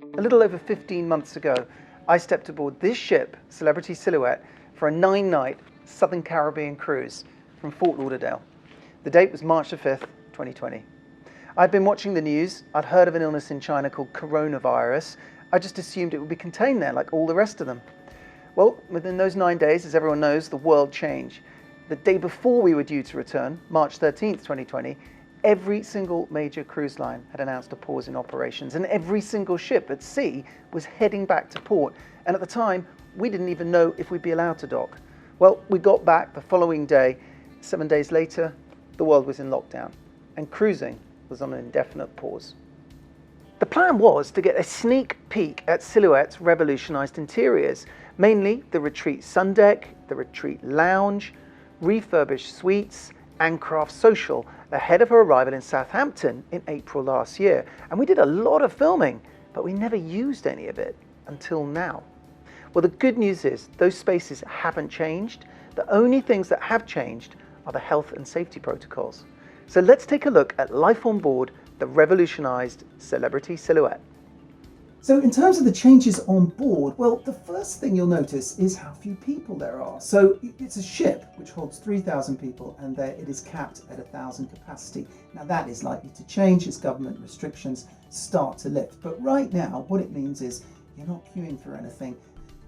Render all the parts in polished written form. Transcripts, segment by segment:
A little over 15 months ago, I stepped aboard this ship, Celebrity Silhouette, for a 9-night Southern Caribbean cruise from Fort Lauderdale. The date was March the 5th, 2020. I'd been watching the news. I'd heard of an illness in China called coronavirus. I just assumed it would be contained there like all the rest of them. Well, within those 9 days, as everyone knows, the world changed. The day before we were due to return, March 13th, 2020, every single major cruise line had announced a pause in operations, and every single ship at sea was heading back to port. And at the time, we didn't even know if we'd be allowed to dock. Well, we got back the following day. 7 days later, the world was in lockdown, and cruising was on an indefinite pause. The plan was to get a sneak peek at Silhouette's revolutionised interiors, mainly the Retreat sun deck, the Retreat lounge, refurbished suites, and craft social ahead of her arrival in Southampton in April last year. And we did a lot of filming, but we never used any of it until now. Well, the good news is those spaces haven't changed. The only things that have changed are the health and safety protocols. So let's take a look at life on board the revolutionised Celebrity Silhouette. So in terms of the changes on board, well, the first thing you'll notice is how few people there are. So it's a ship which holds 3,000 people, and there it is capped at 1,000 capacity. Now that is likely to change as government restrictions start to lift. But right now, what it means is you're not queuing for anything.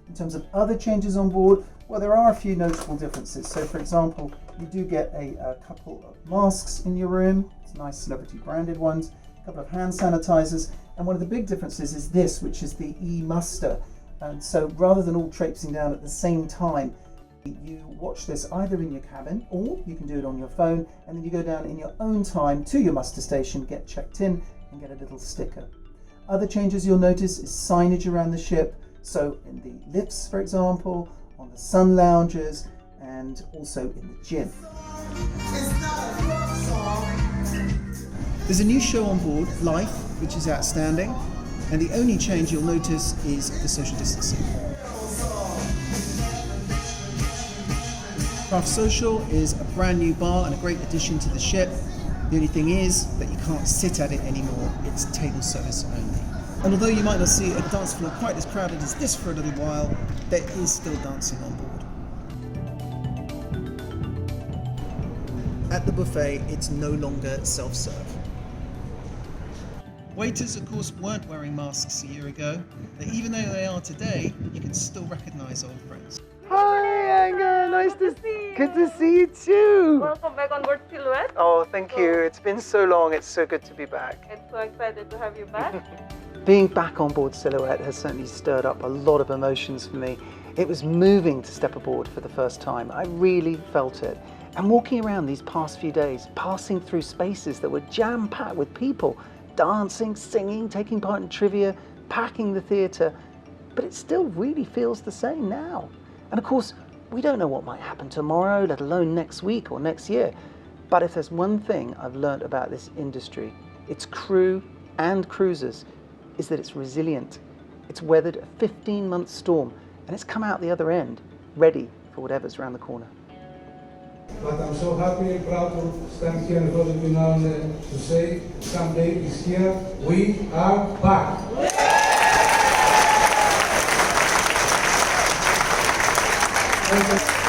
In terms of other changes on board, well, there are a few notable differences. So for example, you do get a couple of masks in your room. It's nice Celebrity branded ones, a couple of hand sanitizers. And one of the big differences is this, which is the e-muster. And so rather than all traipsing down at the same time, you watch this either in your cabin, or you can do it on your phone, and then you go down in your own time to your muster station, get checked in, and get a little sticker. Other changes you'll notice is signage around the ship. So in the lifts, for example, on the sun lounges, and also in the gym. There's a new show on board, Life, which is outstanding, and the only change you'll notice is the social distancing. Craft Social is a brand new bar and a great addition to the ship. The only thing is that you can't sit at it anymore, it's table service only. And although you might not see a dance floor quite as crowded as this for a little while, there is still dancing on board. At the buffet, it's no longer self-serve. Waiters, of course, weren't wearing masks a year ago, but even though they are today, you can still recognise old friends. Hi, Anga. Nice to see you. Good to see you too. Welcome back on board Silhouette. Oh, thank you. It's been so long. It's so good to be back. I'm so excited to have you back. Being back on board Silhouette has certainly stirred up a lot of emotions for me. It was moving to step aboard for the first time. I really felt it. And walking around these past few days, passing through spaces that were jam-packed with people, dancing, singing, taking part in trivia, packing the theatre, but it still really feels the same now. And of course, we don't know what might happen tomorrow, let alone next week or next year. But if there's one thing I've learned about this industry, its crew and cruisers, is that it's resilient. It's weathered a 15-month storm, and it's come out the other end, ready for whatever's around the corner. But I'm so happy and proud to stand here in front of you now and to say someday is here, we are back. Thank you.